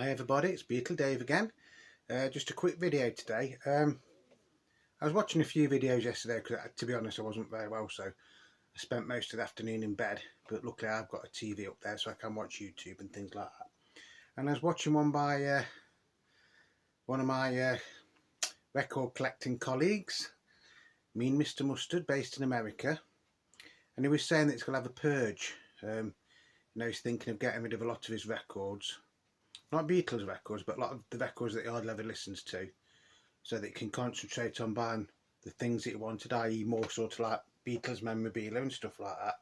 Hi everybody, it's Beetle Dave again. Just a quick video today. I was watching a few videos yesterday because, to be honest, I wasn't very well, so I spent most of the afternoon in bed. But luckily I've got a TV up there so I can watch YouTube and things like that. And I was watching one by one of my record collecting colleagues, Mean Mr Mustard, based in America. And he was saying that he's going to have a purge. He's thinking of getting rid of a lot of his records. Not Beatles records, but a lot of the records that he hardly ever listens to, so that he can concentrate on buying the things that he wanted, i.e. more sort of like Beatles memorabilia and stuff like that.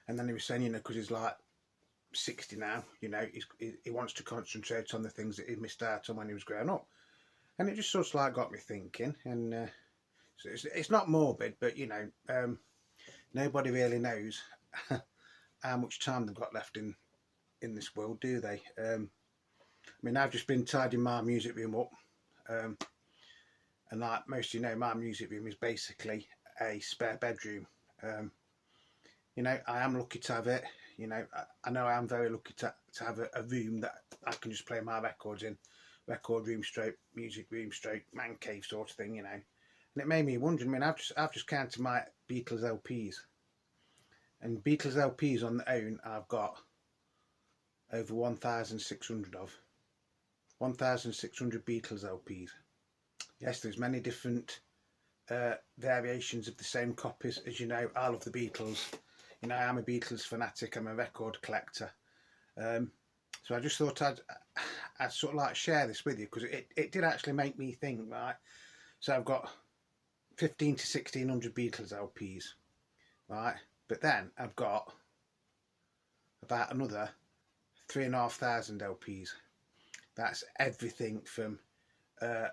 And then he was saying, because he's like 60 now, he wants to concentrate on the things that he missed out on when he was growing up. And it just sort of like got me thinking, and so it's not morbid, but nobody really knows how much time they've got left in this world, do they? I mean, I've just been tidying my music room up, and like most of you know, my music room is basically a spare bedroom. I am lucky to have it. I know I am very lucky to have a room that I can just play my records in, record room stroke music room stroke man cave sort of thing, And it made me wonder. I mean, I've just counted my Beatles LPs, and Beatles LPs on their own I've got over 1,600 of. 1,600 Beatles LPs. Yes, there's many different variations of the same copies. As you know, I love the Beatles. I am a Beatles fanatic. I'm a record collector. So I just thought I'd sort of like share this with you, because it did actually make me think, right? So I've got 15 to 1,600 Beatles LPs, right? But then I've got about another 3,500 LPs. That's everything from the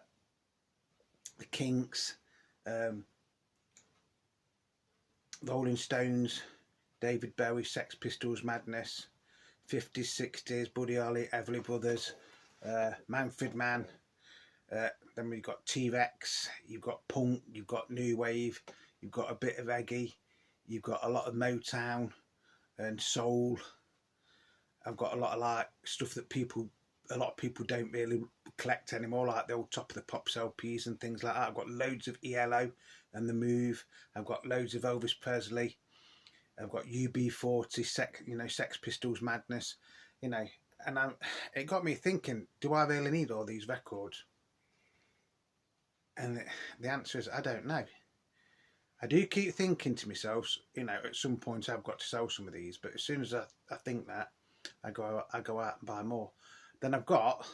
Kinks, Rolling Stones, David Bowie, Sex Pistols, Madness, 50s, 60s, Buddy Holly, Everly Brothers, Manfred Mann. Then we've got T-Rex, you've got punk, you've got new wave, you've got a bit of reggae, you've got a lot of Motown and soul. I've got a lot of like stuff that a lot of people don't really collect anymore, like the old Top of the Pops LPs and things like that. I've got loads of ELO and The Move. I've got loads of Elvis Presley. I've got UB40, Sex Pistols, Madness, and it got me thinking, do I really need all these records? And the answer is, I don't know. I do keep thinking to myself, at some point I've got to sell some of these, but as soon as I think that, I go out and buy more. Then I've got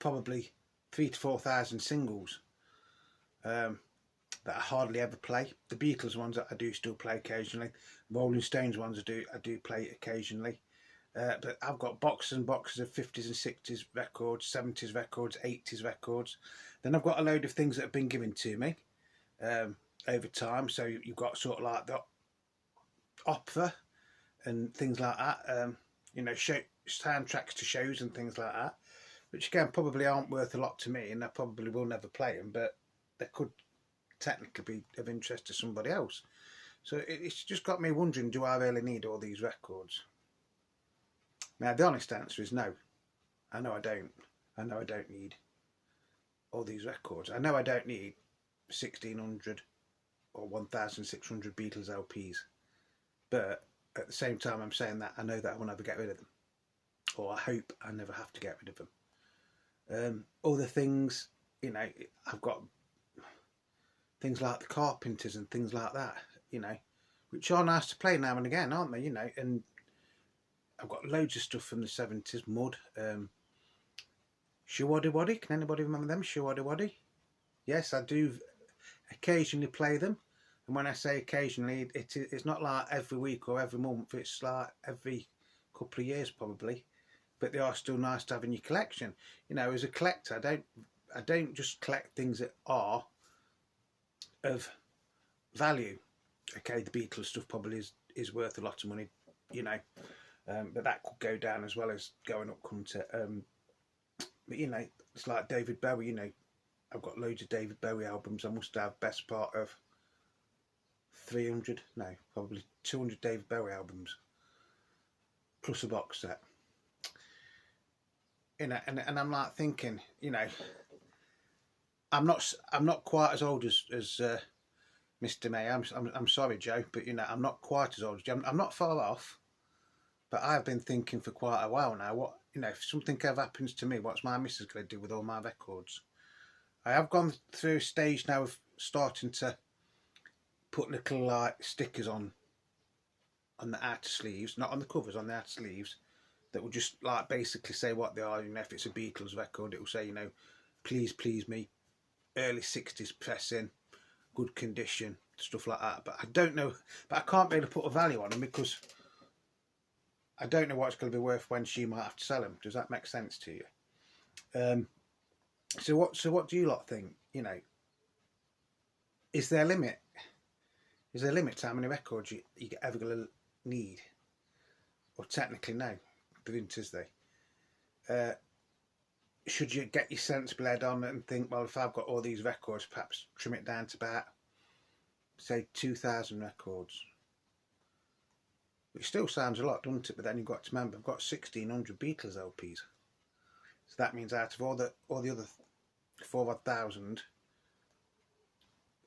probably 3,000 to 4,000 singles that I hardly ever play. The Beatles ones that I do still play occasionally. Rolling Stones ones I do play occasionally. But I've got boxes and boxes of 50s and 60s records, 70s records, 80s records. Then I've got a load of things that have been given to me over time. So you've got sort of like the opera and things like that, soundtracks to shows and things like that, which again probably aren't worth a lot to me, and I probably will never play them, but they could technically be of interest to somebody else. So it's just got me wondering, do I really need all these records? Now the honest answer is no. I know I don't. I know I don't need all these records. I know I don't need 1,600 or 1,600 Beatles LPs, but at the same time I'm saying that I know that I will never get rid of them, or I hope I never have to get rid of them. Other things, I've got things like the Carpenters and things like that, which are nice to play now and again, aren't they? And I've got loads of stuff from the 70s, Mud, Shawaddy Waddy. Can anybody remember them? Shawaddy Waddy? Yes, I do occasionally play them. And when I say occasionally, it's not like every week or every month. It's like every couple of years probably. But they are still nice to have in your collection. As a collector, I don't just collect things that are of value. Okay, the Beatles stuff probably is worth a lot of money, but that could go down as well as going up come to. But it's like David Bowie. I've got loads of David Bowie albums. I must have best part of 300, no, probably 200 David Bowie albums, plus a box set. you know, and I'm like thinking, you know, I'm not quite as old as Mr. May. I'm sorry, Joe, but you know, I'm not quite as old as Joe. I'm not far off, but I've been thinking for quite a while now. What, you know, if something ever happens to me, what's my missus going to do with all my records? I have gone through a stage now of starting to put little like stickers on the outer sleeves, not on the covers, on the outer sleeves, that will just like basically say what they are. You know, if it's a Beatles record, it will say, you know, please please me, early 60s pressing, good condition, stuff like that. But I don't know, but I can't really put a value on them because I don't know what it's going to be worth when she might have to sell them. Does that make sense to you? So what do you lot think? You know, is there a limit? Is there a limit to how many records you ever going to need? Or technically no, there isn't, is there? Should you get your sensible head on and think, well, if I've got all these records, perhaps trim it down to about, say, 2,000 records. Which still sounds a lot, doesn't it? But then you've got to remember, I've got 1,600 Beatles LPs. So that means out of all the other 4,000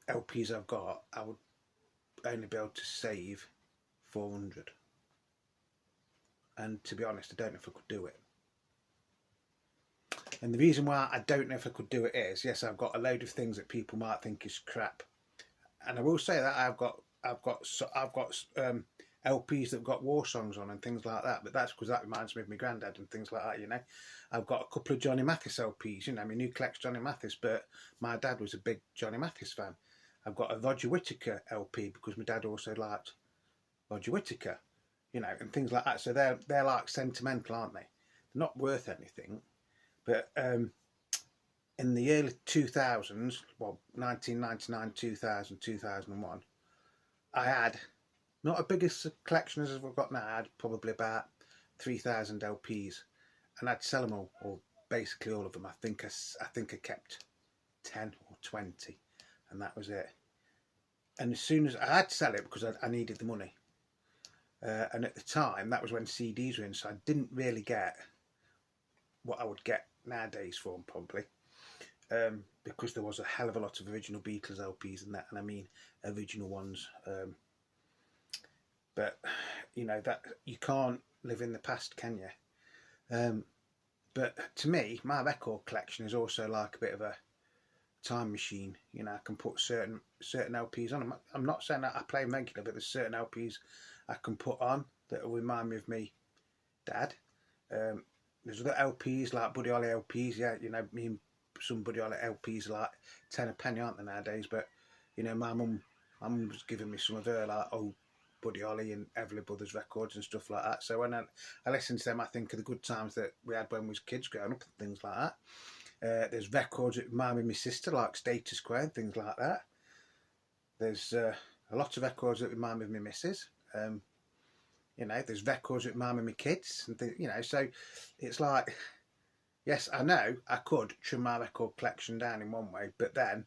LPs I've got, I would only be able to save 400. And to be honest, I don't know if I could do it. And the reason why I don't know if I could do it is, yes, I've got a load of things that people might think is crap, and I will say that I've got LPs that've got war songs on and things like that. But that's because that reminds me of my granddad and things like that. You know, I've got a couple of Johnny Mathis LPs. You know, my new collect's Johnny Mathis, but my dad was a big Johnny Mathis fan. I've got a Roger Whittaker LP because my dad also liked Roger Whittaker. You know, and things like that. So they're like sentimental, aren't they? They're not worth anything. But in the early 2000s, well, 1999, 2000, 2001, I had not a biggest collection as I've got now. I had probably about 3,000 LPs, and I'd sell them all, or basically all of them. I think I kept 10 or 20, and that was it. And as soon as I had to sell it because I needed the money, and at the time that was when CDs were in, so I didn't really get what I would get nowadays for them probably, because there was a hell of a lot of original Beatles LPs and that, and I mean original ones. But you know that you can't live in the past, can you? But to me, my record collection is also like a bit of a time machine. You know, I can put certain LPs on. I'm not saying that I play them regular, but there's certain LPs I can put on that will remind me of me dad. There's other LPs like Buddy Holly LPs. Yeah, you know, me and some Buddy Holly LPs are like 10 a penny, aren't they nowadays? But you know, my mum was giving me some of her like old Buddy Holly and Everly Brothers records and stuff like that. So when I listen to them, I think of the good times that we had when we was kids growing up and things like that. There's records that remind me of my sister, like Status Quo and things like that. There's a lot of records that remind me of my missus. You know, there's records that remind me of my kids, and you know, so it's like, yes, I know I could trim my record collection down in one way, but then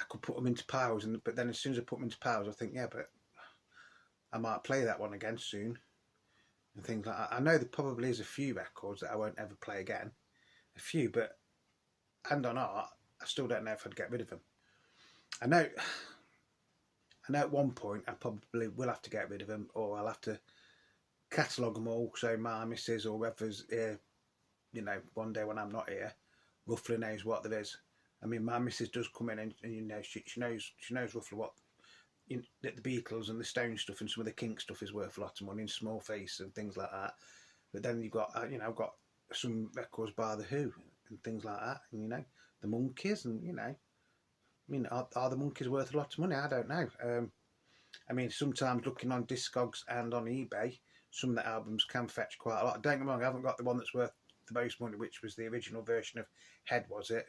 I could put them into piles, but then as soon as I put them into piles, I think, yeah, but I might play that one again soon, and things like that. I know there probably is a few records that I won't ever play again, a few, but hand on heart, I still don't know if I'd get rid of them. I know at one point I probably will have to get rid of them, or I'll have to catalogue them all so my missus or whoever's here, you know, one day when I'm not here, roughly knows what there is. I mean, my missus does come in and you know, she knows roughly what, you know, the Beatles and the Stone stuff and some of the Kinks stuff is worth a lot of money, and Small Face and things like that. But then you've got, you know, I've got some records by The Who and things like that, and you know, the Monkees, and you know, I mean, are the Monkees worth a lot of money? I don't know. I mean, sometimes looking on Discogs and on eBay, some of the albums can fetch quite a lot. Don't get me wrong, I haven't got the one that's worth the most money, which was the original version of Head, was it?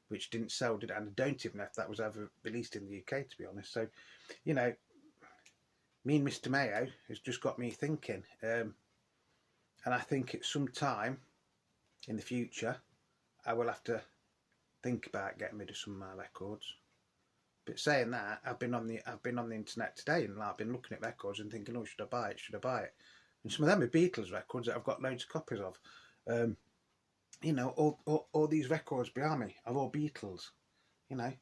Which didn't sell, did it? And I don't even know if that was ever released in the UK, to be honest. So, you know, me and Mr. Mayo has just got me thinking. And I think at some time in the future, I will have to think about getting rid of some of my records. But saying that, I've been on the internet today and like, I've been looking at records and thinking, oh, should I buy it? Should I buy it? And some of them are Beatles records that I've got loads of copies of. you know, all these records behind me are all Beatles, you know.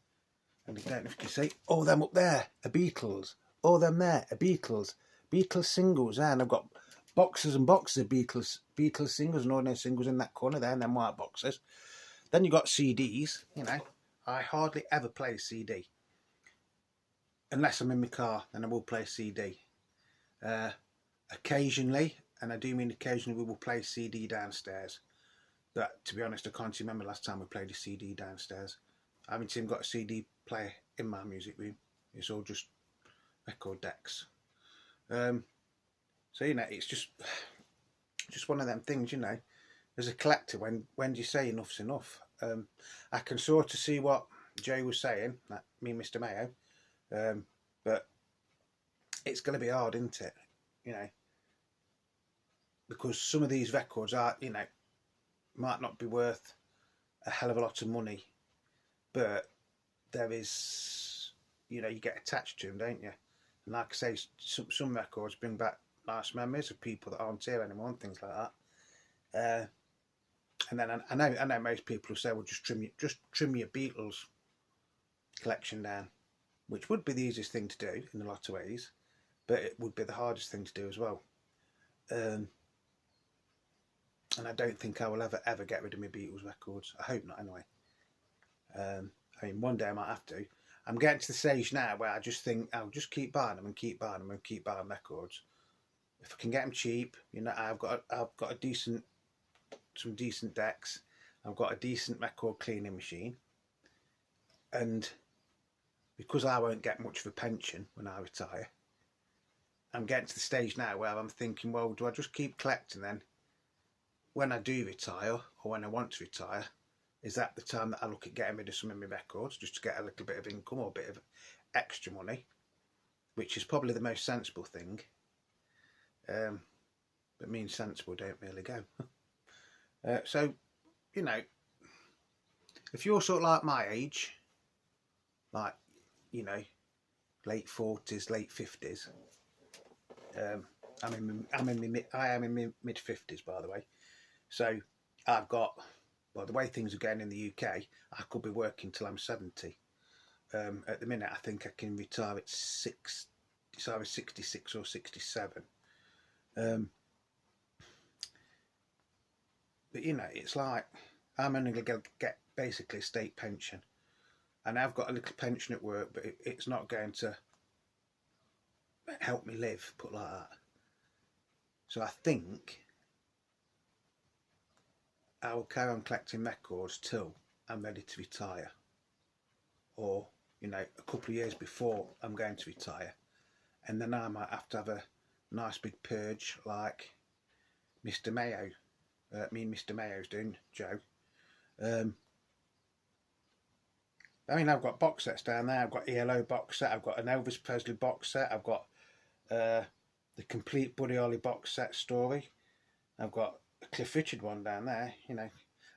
And I don't know if you can see, all them up there are Beatles, all them there are Beatles, Beatles singles there, and I've got boxes and boxes of Beatles singles and ordinary singles in that corner there, and them white boxes. Then you got CDs, you know. I hardly ever play a CD. Unless I'm in my car, then I will play a CD. Occasionally, and I do mean occasionally, we will play a CD downstairs. But to be honest, I can't remember last time we played a CD downstairs. I haven't even got a CD player in my music room. It's all just record decks. So, you know, it's just one of them things, you know. As a collector, when do you say enough's enough? I can sort of see what Joe was saying, that me and Mr. Mayo, but it's going to be hard, isn't it? You know, because some of these records are, you know, might not be worth a hell of a lot of money, but there is, you know, you get attached to them, don't you? And like I say, some records bring back nice memories of people that aren't here anymore and things like that. And then I know most people will say, well, just trim your Beatles collection down, which would be the easiest thing to do in a lot of ways, but it would be the hardest thing to do as well. And I don't think I will ever get rid of my Beatles records. I hope not, anyway. I mean, one day I might have to. I'm getting to the stage now where I just think I'll just keep buying them and keep buying them and keep buying records. If I can get them cheap, you know, I've got some decent decks. I've got a decent record cleaning machine, and because I won't get much of a pension when I retire, I'm getting to the stage now where I'm thinking, well, do I just keep collecting then? When I do retire, or when I want to retire, is that the time that I look at getting rid of some of my records just to get a little bit of income or a bit of extra money, which is probably the most sensible thing. But me and sensible don't really go. So, you know, if you're sort of like my age, like, you know, late 40s, late 50s, I am in my mid 50s, by the way. So I've got, well, the way things are going in the UK, I could be working till I'm 70. At the minute, I think I can retire at it's either 66 or 67. But you know, it's like I'm only going to get basically a state pension, and I've got a little pension at work, but it's not going to help me live, put like that. So I think I will carry on collecting records till I'm ready to retire, or you know, a couple of years before I'm going to retire, and then I might have to have a nice big purge like Mr. Mayo. Me and Mr. Mayo's doing, Joe. I mean, I've got box sets down there. I've got ELO box set. I've got an Elvis Presley box set. I've got the complete Buddy Holly box set story. I've got a Cliff Richard one down there. You know,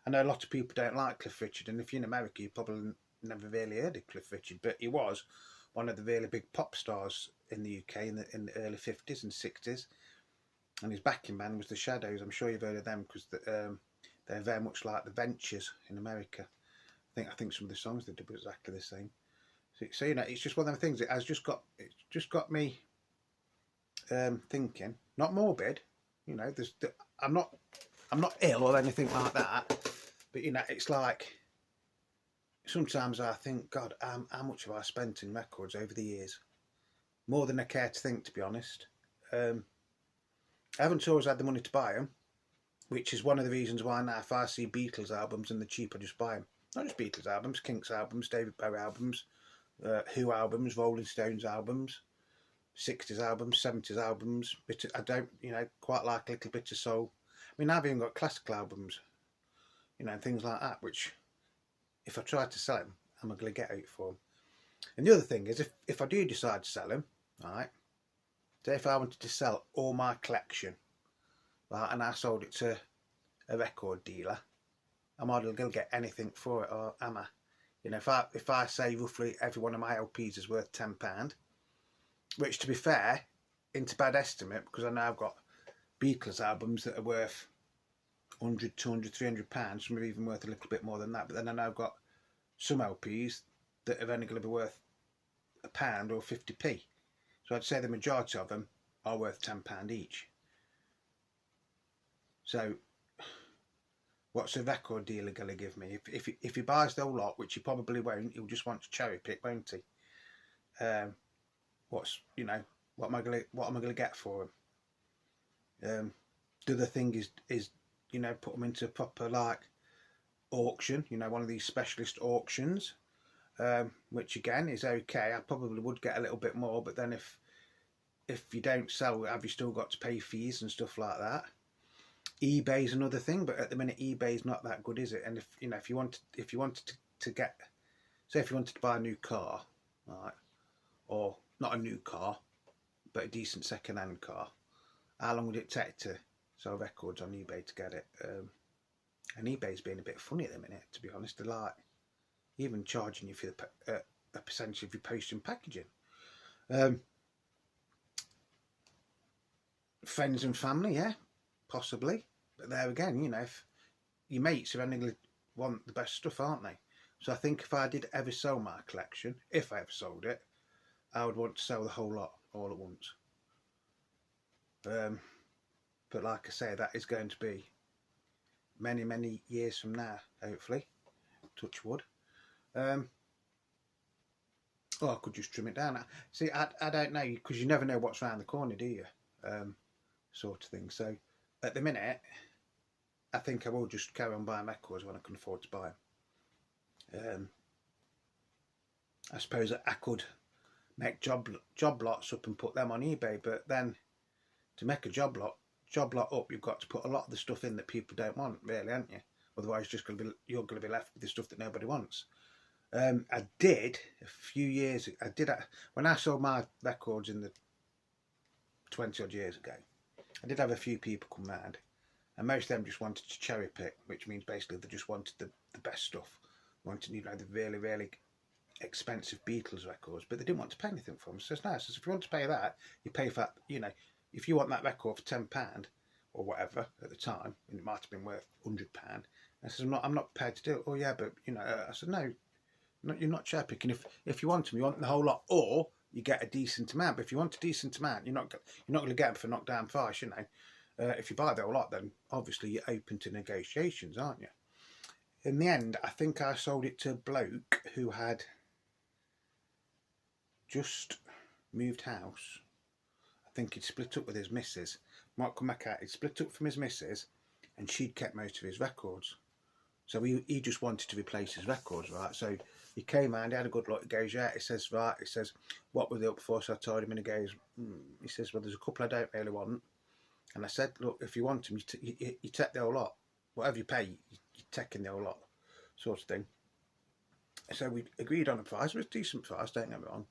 I know a lot of people don't like Cliff Richard, and if you're in America, you probably never really heard of Cliff Richard, but he was one of the really big pop stars in the UK in the early 50s and 60s. And his backing band was the Shadows. I'm sure you've heard of them because they're very much like the Ventures in America. I think some of the songs they did were exactly the same. So you know, it's just one of the things. It's just got me thinking. Not morbid, you know. I'm not ill or anything like that. But you know, it's like sometimes I think, God, how much have I spent in records over the years? More than I care to think, to be honest. I haven't always had the money to buy them, which is one of the reasons why now if I see Beatles albums and they're cheap, I just buy them. Not just Beatles albums, Kinks albums, David Bowie albums, Who albums, Rolling Stones albums, 60s albums, 70s albums. I don't, you know, quite like a little bit of soul. I mean, I've even got classical albums, you know, and things like that, which if I try to sell them, I'm going to get out for them. And the other thing is, if I do decide to sell them, right, say if I wanted to sell all my collection, right, and I sold it to a record dealer, I'm hardly going to get anything for it, or am I? You know, if I say roughly every one of my LPs is worth £10, which to be fair, into bad estimate, because I know I've got Beatles albums that are worth 100, 200, 300 pounds. Some are even worth a little bit more than that. But then I know I've got some LPs that are only going to be worth £1 or 50p. So I'd say the majority of them are worth £10 each. So what's a record dealer going to give me? If he buys the whole lot, which he probably won't, he'll just want to cherry pick, won't he? What am I going to get for him? The other thing is put them into a proper like auction, one of these specialist auctions, which again is okay. I probably would get a little bit more, but then if you don't sell, have you still got to pay fees and stuff like that? eBay's another thing, but at the minute eBay's not that good, is it? And if you wanted to get, say if you wanted to buy a new car, right, or not a new car, but a decent second-hand car, how long would it take to sell records on eBay to get it? And eBay's being a bit funny at the minute, to be honest. They're like even charging you for a percentage of your post and packaging. Friends and family, yeah, possibly. But there again, if your mates are only going to want the best stuff, aren't they? So I think if I did ever sell my collection, if I ever sold it, I would want to sell the whole lot all at once. But like I say, that is going to be many, many years from now, hopefully. Touch wood. Or I could just trim it down. See, I don't know, because you never know what's around the corner, do you? Sort of thing. So at the minute, I think I will just carry on buying records when I can afford to buy them. I suppose I could make job lots up and put them on eBay, but then to make a job lot up, you've got to put a lot of the stuff in that people don't want, really, aren't you? Otherwise, you're going to be left with the stuff that nobody wants. I did a few years. When I sold my records in the 20 odd years ago, I did have a few people come round, and most of them just wanted to cherry pick, which means basically they just wanted the best stuff. Wanted the really, really expensive Beatles records, but they didn't want to pay anything for them. So it's nice. So if you want to pay that, you pay for that. If you want that record for £10 or whatever at the time, and it might have been worth £100, I said, I'm not prepared to do it. Oh yeah, but I said no, you're not cherry picking. If you want them, you want the whole lot, or you get a decent amount. But if you want a decent amount, you're not going to get them for knockdown price. If you buy the whole lot, then obviously you're open to negotiations, aren't you? In the end, I think I sold it to a bloke who had just moved house. I think he'd split up with his missus. Might come back out. He'd split up from his missus, and she'd kept most of his records. So he just wanted to replace his records, right? So he came round, he had a good look. He goes, yeah. He says, right. He says, what were they up for? So I told him, and he goes, he says, well, there's a couple I don't really want. And I said, look, if you want them, you take the whole lot. Whatever you pay, you're taking the whole lot, sort of thing. So we agreed on a price. It was a decent price, don't get me wrong.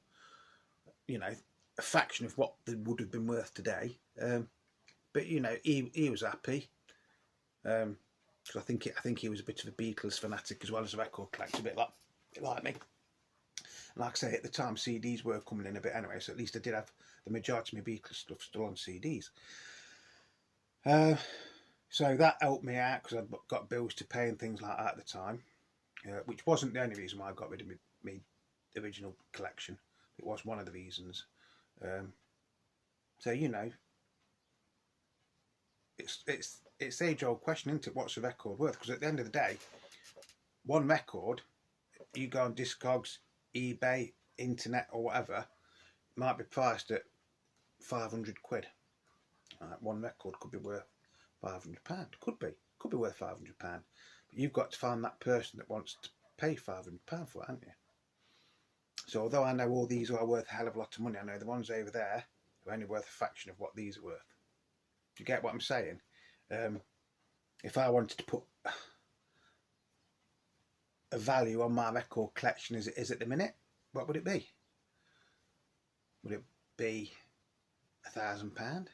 A fraction of what they would have been worth today. But he was happy. Because I think he was a bit of a Beatles fanatic as well as a record collector, a bit like me. And like I say, at the time CDs were coming in a bit anyway, so at least I did have the majority of my Beatles stuff still on CDs. So that helped me out because I've got bills to pay and things like that at the time, which wasn't the only reason why I got rid of my original collection. It was one of the reasons. So it's the age-old question, isn't it? What's a record worth? Because at the end of the day, one record, you go on Discogs, eBay, internet, or whatever, might be priced at 500 quid. One record could be worth £500. Could be worth £500. But you've got to find that person that wants to pay £500 for it, haven't you? So although I know all these are worth a hell of a lot of money, I know the ones over there are only worth a fraction of what these are worth. Do you get what I'm saying? If I wanted to put a value on my record collection as it is at the minute, what would it be? Would it be £1,000?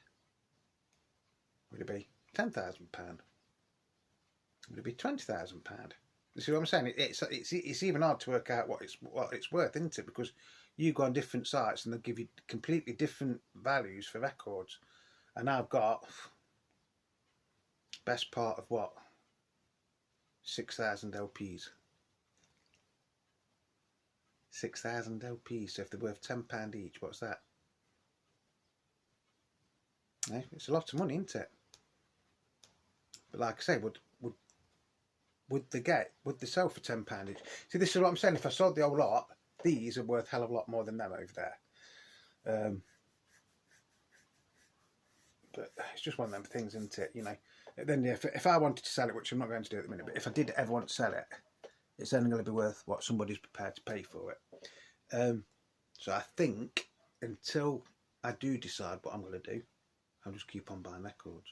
Would it be £10,000? Would it be £20,000? You see what I'm saying? It's even hard to work out what it's worth, isn't it? Because you go on different sites and they'll give you completely different values for records. And I've got best part of what, 6,000 LPs. 6,000 LPs, so if they're worth £10 each, what's that? It's a lot of money, isn't it? But like I say, would they sell for £10 each? See, this is what I'm saying. If I sold the whole lot, these are worth a hell of a lot more than them over there. But it's just one of them things, isn't it? You know. Then if I wanted to sell it, which I'm not going to do at the minute, but if I did ever want to sell it, it's only going to be worth what somebody's prepared to pay for it. So I think until I do decide what I'm going to do, I'll just keep on buying records.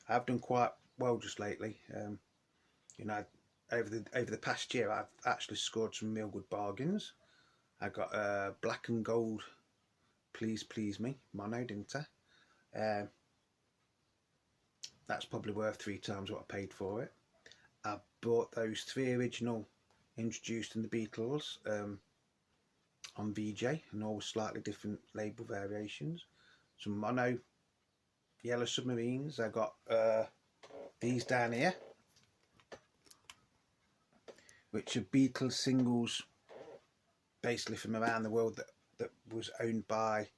I've done quite well just lately. You know, over the past year, I've actually scored some real good bargains. I got a black and gold Please Please Me mono, didn't I? That's probably worth 3 times what I paid for it. I bought those 3 original introduced in the Beatles on VJ, and all slightly different label variations. Some mono Yellow Submarines. I got these down here, which are Beatles singles basically from around the world that was owned by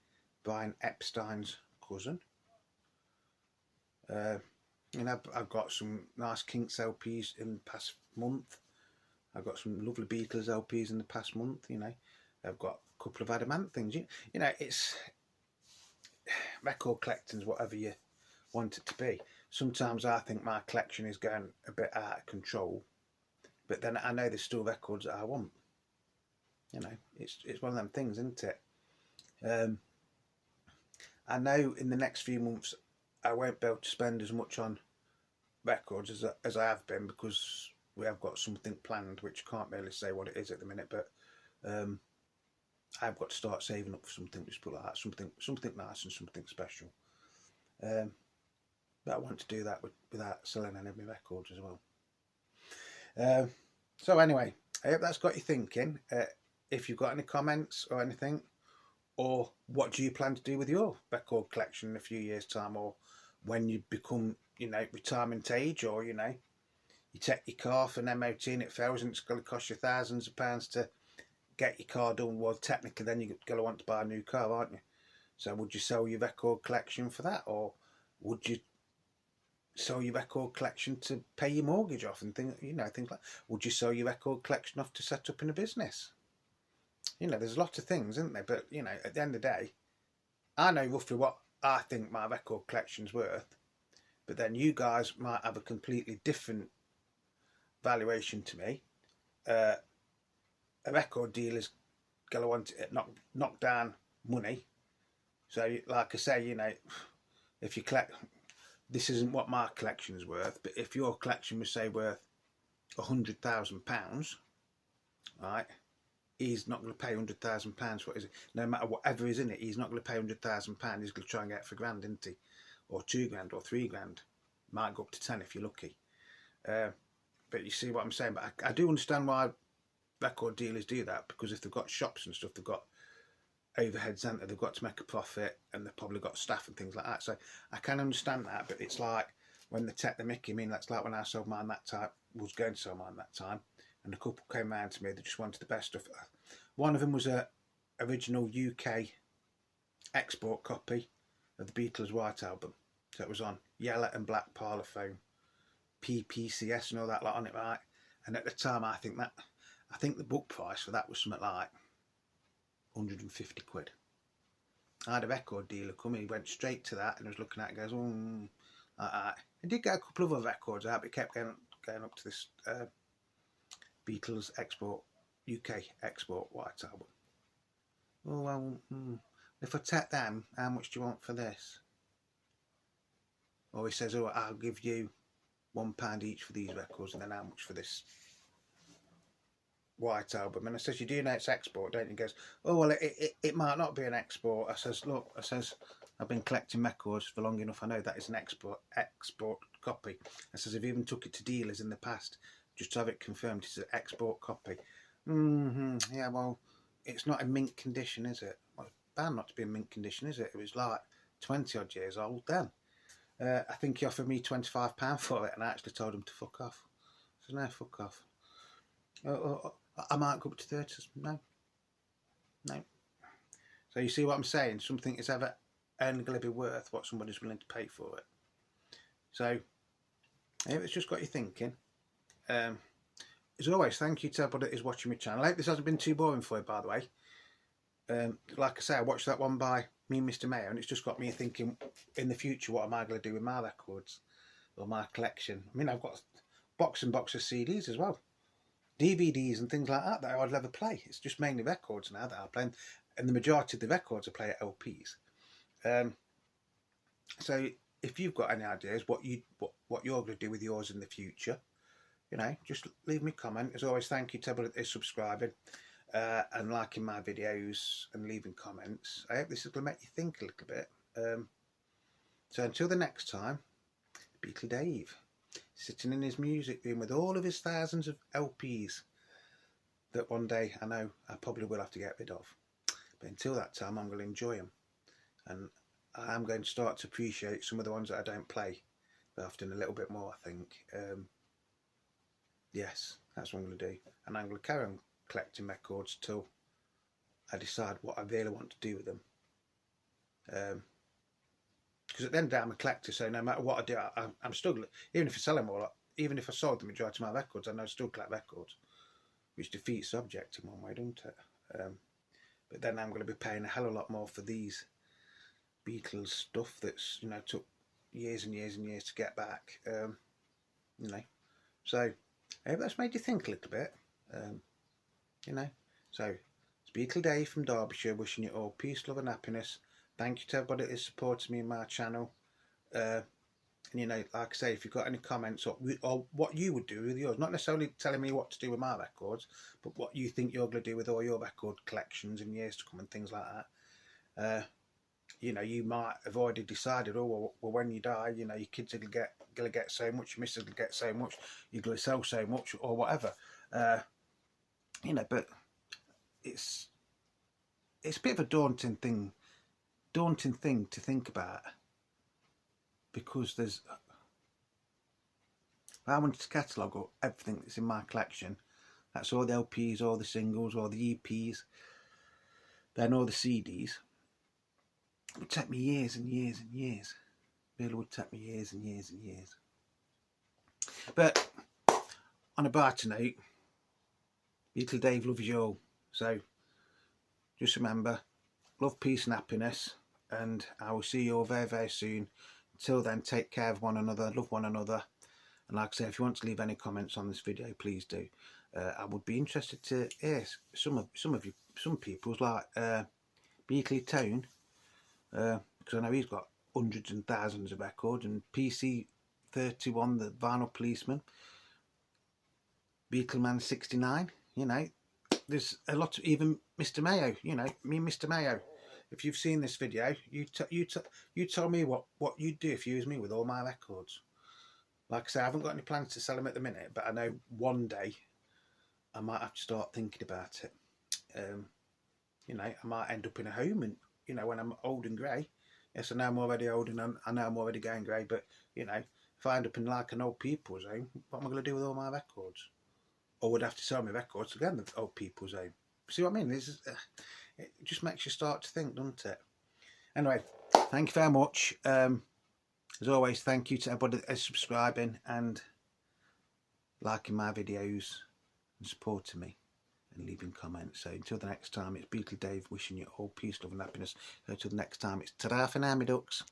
Brian Epstein's cousin. And I've got some nice Kinks LPs in the past month. I've got some lovely Beatles LPs in the past month, you know. I've got a couple of Adamant things. You know, it's record collecting's whatever you want it to be. Sometimes I think my collection is going a bit out of control, but then I know there's still records that I want. You know, it's one of them things, isn't it? I know in the next few months I won't be able to spend as much on records as I have been, because we have got something planned, which I can't really say what it is at the minute, but I've got to start saving up for something, just put like that, something nice and something special. But I want to do that without selling any of my records as well. So anyway, I hope that's got you thinking. If you've got any comments or anything, or what do you plan to do with your record collection in a few years' time, or when you become, you know, retirement age, or, you know, you take your car for an MOT and it fails and it's going to cost you thousands of pounds to get your car done. Well, technically then you're going to want to buy a new car, aren't you? So would you sell your record collection for that, or would you sell your record collection to pay your mortgage off and things, you know, things like, would you sell your record collection off to set up in a business? You know, there's a lot of things, isn't there? But, you know, at the end of the day, I know roughly what I think my record collection's worth, but then you guys might have a completely different valuation to me. A record dealer's going to want it knock down money. So, like I say, you know, if you collect, this isn't what my collection's worth, but if your collection was, say, worth £100,000, right, he's not going to pay £100,000 for it. No matter whatever is in it, he's not going to pay £100,000. He's going to try and get it for £1,000, isn't he? Or £2,000 or £3,000. Might go up to 10 if you're lucky. But you see what I'm saying. But I do understand why record dealers do that, because if they've got shops and stuff, they've got overheads, and they've got to make a profit, and they've probably got staff and things like that. So I can understand that. But it's like when they take the mickey. I mean, that's like when I sold mine that time. Was going to sell mine that time. And a couple came round to me, they just wanted the best stuff. One of them was a original UK export copy of the Beatles' White Album. So it was on yellow and black parlophone, PPCS and all that lot on it, right? And at the time, I think the book price for that was something like 150 quid. I had a record dealer come in, he went straight to that and was looking at it and goes, like that. I did get a couple of other records out, but it kept going up to this Beatles UK export White Album. Oh, well, if I take them, how much do you want for this? Or he says, oh, I'll give you £1 each for these records, and then how much for this White Album? And I says, you do know it's export, don't you? He goes, oh, well, it might not be an export. I says, look, I've been collecting records for long enough. I know that is an export copy. I says, I've even took it to dealers in the past just to have it confirmed it's an export copy. Yeah, well, it's not in mint condition, is it? Well, it's bound not to be in mint condition, is it? It was like 20 odd years old then. I think he offered me £25 for it, and I actually told him to fuck off. So no, fuck off. I might go up to 30. No. So you see what I'm saying? Something is ever only going to be worth what somebody's willing to pay for it. So it's just got you thinking. As always, thank you to everybody that is watching my channel. I hope this hasn't been too boring for you, by the way. Like I say, I watched that one by me and Mr. Mayo, and it's just got me thinking, in the future, what am I going to do with my records or my collection? I mean, I've got box and box of CDs as well, DVDs and things like that that I'd never play. It's just mainly records now that I play, and the majority of the records I play are LPs. So if you've got any ideas what you're going to do with yours in the future, you know, just leave me a comment. As always, thank you to everybody that is subscribing and liking my videos and leaving comments. I hope this is going to make you think a little bit. So until the next time, Beatle Dave, sitting in his music room with all of his thousands of LPs that one day I know I probably will have to get rid of. But until that time, I'm going to enjoy them. And I'm going to start to appreciate some of the ones that I don't play very often a little bit more, I think. Yes, that's what I'm going to do. And I'm going to carry on collecting records till I decide what I really want to do with them. Because at the end of the day, I'm a collector, so no matter what I do, I'm still, even if I sell them all, even if I sold the majority of my records, I know I still collect records, which defeats the object in one way, doesn't it? But then I'm going to be paying a hell of a lot more for these Beatles stuff that's, you know, took years and years and years to get back. You know, so I hope that's made you think a little bit. You know, so it's Beatle Dave from Derbyshire, wishing you all peace, love and happiness. Thank you to everybody that is supporting me in my channel. And you know, like I say, if you've got any comments or what you would do with yours, not necessarily telling me what to do with my records, but what you think you're going to do with all your record collections in years to come and things like that. You know, you might have already decided, oh well, when you die, you know, your kids are going to get so much, your missus will get so much, you're going to sell so much, or whatever. You know, but it's a bit of a daunting thing to think about, because I wanted to catalogue everything that's in my collection. That's all the LPs, all the singles, all the EPs, then all the CDs. It would take me years and years and years. It really would take me years and years and years. But on a brighter note, Beatle Dave loves you all. So just remember, love, peace and happiness. And I will see you all very, very soon. Until then, take care of one another, love one another. And like I say, if you want to leave any comments on this video, please do. I would be interested to hear some people's, like Beatley Tone, because I know he's got hundreds and thousands of records, and PC31, the Vinyl Policeman, Beatleman 69. You know, there's a lot of, even Mr. Mayo. You know, me and Mr. Mayo. If you've seen this video, you tell me what you'd do if you was me with all my records. Like I say, I haven't got any plans to sell them at the minute, but I know one day I might have to start thinking about it. You know, I might end up in a home, and you know, when I'm old and grey. Yes, I know I'm already old, and I know I'm already going grey. But you know, if I end up in like an old people's home, what am I going to do with all my records? Or would I have to sell my records to get the old people's home? See what I mean? This is, it just makes you start to think, doesn't it? Anyway, thank you very much. As always, thank you to everybody that is subscribing and liking my videos and supporting me and leaving comments. So until the next time, it's Beatle Dave wishing you all peace, love and happiness. So until the next time, it's ta-ra for now, my ducks.